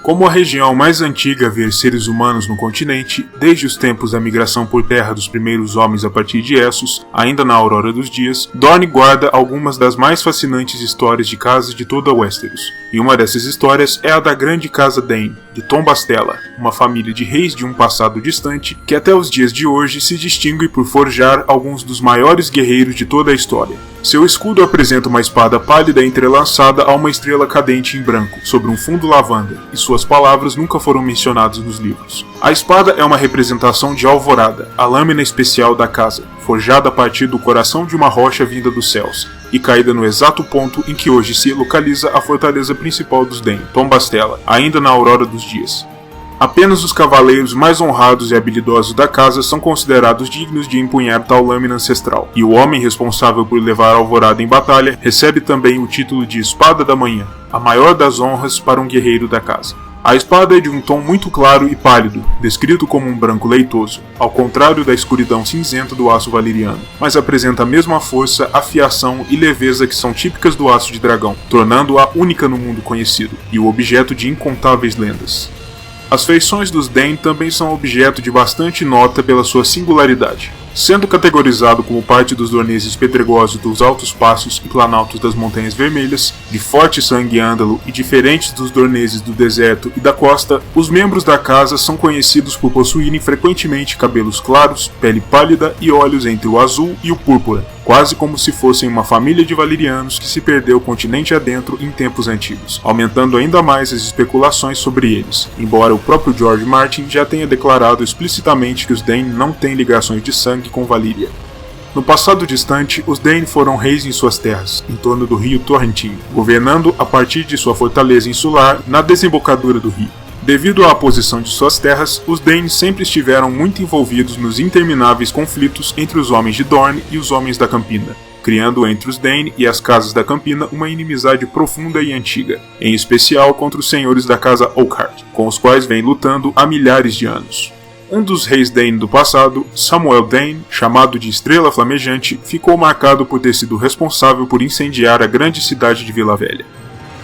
Como a região mais antiga a ver seres humanos no continente, desde os tempos da migração por terra dos primeiros homens a partir de Essos, ainda na aurora dos dias, Dorne guarda algumas das mais fascinantes histórias de casas de toda Westeros. E uma dessas histórias é a da grande casa Dayne, de Tom Bastella, uma família de reis de um passado distante que até os dias de hoje se distingue por forjar alguns dos maiores guerreiros de toda a história. Seu escudo apresenta uma espada pálida entrelaçada a uma estrela cadente em branco, sobre um fundo lavanda, e suas palavras nunca foram mencionadas nos livros. A espada é uma representação de Alvorada, a lâmina especial da casa, forjada a partir do coração de uma rocha vinda dos céus, e caída no exato ponto em que hoje se localiza a fortaleza principal dos Dayne, Tom Bastella, ainda na aurora dos dias. Apenas os cavaleiros mais honrados e habilidosos da casa são considerados dignos de empunhar tal lâmina ancestral, e o homem responsável por levar a Alvorada em batalha recebe também o título de Espada da Manhã, a maior das honras para um guerreiro da casa. A espada é de um tom muito claro e pálido, descrito como um branco leitoso, ao contrário da escuridão cinzenta do aço valeriano, mas apresenta a mesma força, afiação e leveza que são típicas do aço de dragão, tornando-a única no mundo conhecido, e o objeto de incontáveis lendas. As feições dos Dayne também são objeto de bastante nota pela sua singularidade. Sendo categorizado como parte dos dorneses pedregosos dos altos passos e planaltos das Montanhas Vermelhas, de forte sangue ândalo e diferentes dos dorneses do deserto e da costa, os membros da casa são conhecidos por possuírem frequentemente cabelos claros, pele pálida e olhos entre o azul e o púrpura, quase como se fossem uma família de valerianos que se perdeu o continente adentro em tempos antigos, aumentando ainda mais as especulações sobre eles, embora o próprio George Martin já tenha declarado explicitamente que os Dayne não têm ligações de sangue com Valíria. No passado distante, os Dayne foram reis em suas terras, em torno do rio Torrentinho, governando a partir de sua fortaleza insular na desembocadura do rio. Devido à posição de suas terras, os Dayne sempre estiveram muito envolvidos nos intermináveis conflitos entre os homens de Dorne e os homens da Campina, criando entre os Dayne e as casas da Campina uma inimizade profunda e antiga, em especial contra os senhores da casa Oakhart, com os quais vem lutando há milhares de anos. Um dos reis Dayne do passado, Samuel Dayne, chamado de Estrela Flamejante, ficou marcado por ter sido responsável por incendiar a grande cidade de Vila Velha.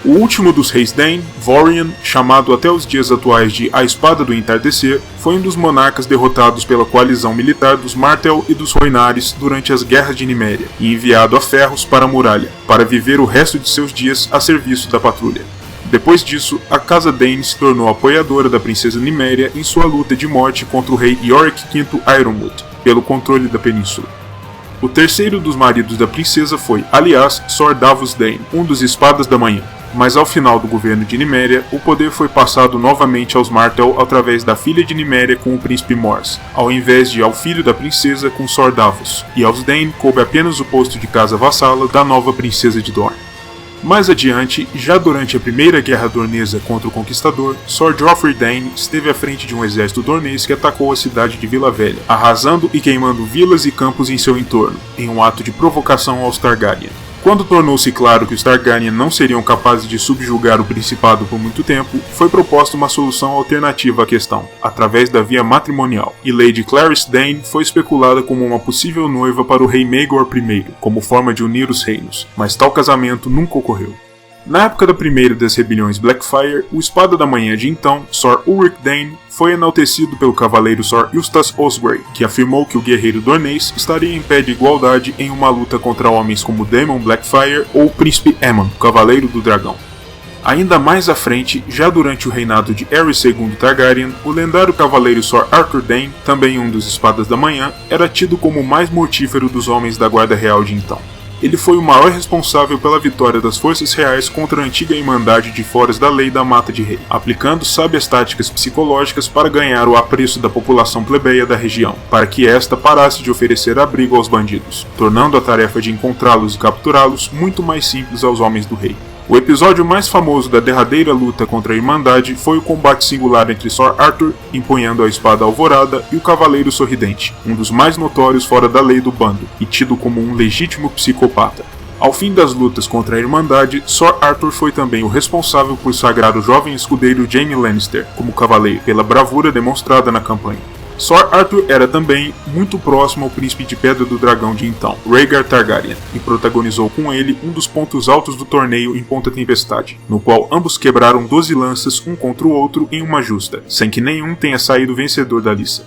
O último dos reis Dayne, Vorian, chamado até os dias atuais de A Espada do Entardecer, foi um dos monarcas derrotados pela coalizão militar dos Martell e dos Rhoynares durante as Guerras de Niméria, e enviado a Ferros para a muralha, para viver o resto de seus dias a serviço da patrulha. Depois disso, a casa Dayne se tornou apoiadora da princesa Niméria em sua luta de morte contra o rei Yorick V Ironwood, pelo controle da península. O terceiro dos maridos da princesa foi, aliás, Sor Davos Dayne, um dos Espadas da Manhã. Mas ao final do governo de Niméria, o poder foi passado novamente aos Martell através da filha de Niméria com o príncipe Mors, ao invés de ao filho da princesa com Sor Davos, e aos Dayne coube apenas o posto de casa vassala da nova princesa de Dorne. Mais adiante, já durante a primeira guerra dornesa contra o Conquistador, Sor Joffrey Dayne esteve à frente de um exército dornês que atacou a cidade de Vila Velha, arrasando e queimando vilas e campos em seu entorno, em um ato de provocação aos Targaryen. Quando tornou-se claro que os Targaryen não seriam capazes de subjugar o Principado por muito tempo, foi proposta uma solução alternativa à questão, através da via matrimonial, e Lady Clarisse Dayne foi especulada como uma possível noiva para o rei Maegor I, como forma de unir os reinos, mas tal casamento nunca ocorreu. Na época da primeira das rebeliões Blackfyre, o Espada da Manhã de então, Sor Ulrich Dayne, foi enaltecido pelo cavaleiro Sor Eustace Oswey, que afirmou que o guerreiro dornês estaria em pé de igualdade em uma luta contra homens como Daemon Blackfyre ou o príncipe Aemon, cavaleiro do dragão. Ainda mais à frente, já durante o reinado de Aerys II Targaryen, o lendário cavaleiro Sor Arthur Dayne, também um dos Espadas da Manhã, era tido como o mais mortífero dos homens da Guarda Real de então. Ele foi o maior responsável pela vitória das forças reais contra a antiga Irmandade de Foras da Lei da Mata de Rei, aplicando sábias táticas psicológicas para ganhar o apreço da população plebeia da região, para que esta parasse de oferecer abrigo aos bandidos, tornando a tarefa de encontrá-los e capturá-los muito mais simples aos homens do rei. O episódio mais famoso da derradeira luta contra a Irmandade foi o combate singular entre Sor Arthur, empunhando a espada Alvorada, e o Cavaleiro Sorridente, um dos mais notórios fora da lei do bando, e tido como um legítimo psicopata. Ao fim das lutas contra a Irmandade, Sor Arthur foi também o responsável por sagrar o jovem escudeiro Jaime Lannister como cavaleiro, pela bravura demonstrada na campanha. Sir Arthur era também muito próximo ao príncipe de Pedra do Dragão de então, Rhaegar Targaryen, e protagonizou com ele um dos pontos altos do torneio em Ponta Tempestade, no qual ambos quebraram 12 lanças um contra o outro em uma justa, sem que nenhum tenha saído vencedor da liça.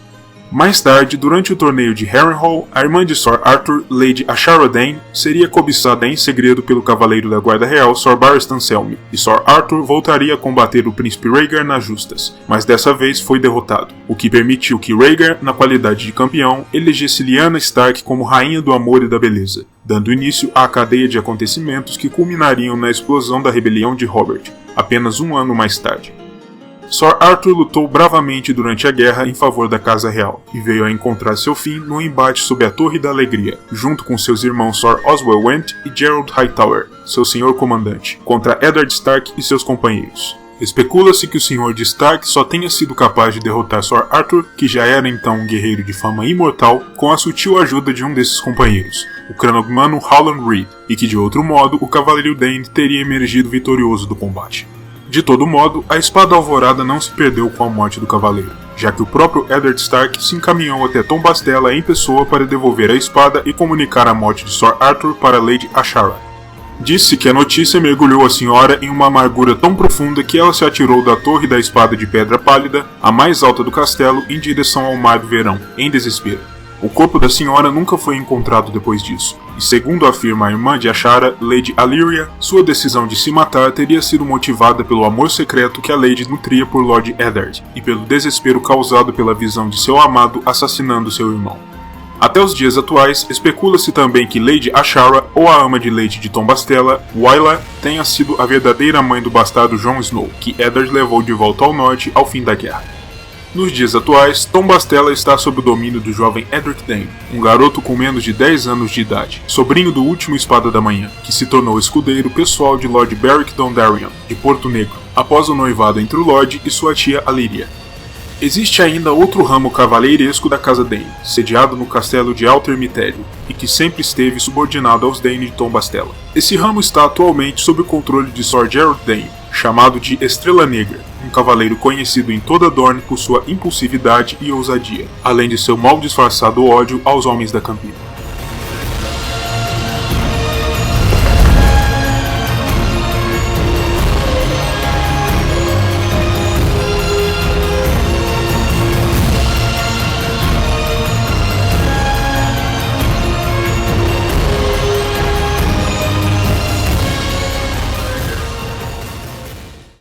Mais tarde, durante o torneio de Harrenhal, a irmã de Sir Arthur, Lady Ashara Dayne, seria cobiçada em segredo pelo cavaleiro da Guarda Real Sir Barristan Selmy, e Sir Arthur voltaria a combater o príncipe Rhaegar nas justas, mas dessa vez foi derrotado, o que permitiu que Rhaegar, na qualidade de campeão, elegesse Lyanna Stark como rainha do amor e da beleza, dando início à cadeia de acontecimentos que culminariam na explosão da rebelião de Robert, apenas um ano mais tarde. Sir Arthur lutou bravamente durante a guerra em favor da Casa Real e veio a encontrar seu fim no embate sob a Torre da Alegria, junto com seus irmãos Sir Oswell Went e Gerald Hightower, seu senhor comandante, contra Eddard Stark e seus companheiros. Especula-se que o Senhor de Stark só tenha sido capaz de derrotar Sir Arthur, que já era então um guerreiro de fama imortal, com a sutil ajuda de um desses companheiros, o cranogmano Howland Reed, e que de outro modo o Cavaleiro Dayne teria emergido vitorioso do combate. De todo modo, a Espada Alvorada não se perdeu com a morte do cavaleiro, já que o próprio Eddard Stark se encaminhou até Tom Bastella em pessoa para devolver a espada e comunicar a morte de Sir Arthur para Lady Ashara. Disse que a notícia mergulhou a senhora em uma amargura tão profunda que ela se atirou da torre da espada de pedra pálida, a mais alta do castelo, em direção ao mar do verão, em desespero. O corpo da senhora nunca foi encontrado depois disso, e segundo afirma a irmã de Ashara, Lady Alyria, sua decisão de se matar teria sido motivada pelo amor secreto que a Lady nutria por Lord Eddard, e pelo desespero causado pela visão de seu amado assassinando seu irmão. Até os dias atuais, especula-se também que Lady Ashara, ou a ama de leite de Tom Bastella, Wyla, tenha sido a verdadeira mãe do bastardo Jon Snow, que Eddard levou de volta ao norte ao fim da guerra. Nos dias atuais, Tom Bastella está sob o domínio do jovem Edric Dayne, um garoto com menos de 10 anos de idade, sobrinho do último Espada da Manhã, que se tornou escudeiro pessoal de Lord Beric Dondarrion, de Porto Negro, após o noivado entre o Lorde e sua tia Alyria. Existe ainda outro ramo cavaleiresco da Casa Dayne, sediado no castelo de Alto Ermitério, e que sempre esteve subordinado aos Dayne de Tom Bastella. Esse ramo está atualmente sob o controle de Sir Gerald Dayne, chamado de Estrela Negra, um cavaleiro conhecido em toda Dorne por sua impulsividade e ousadia, além de seu mal disfarçado ódio aos homens da Campina.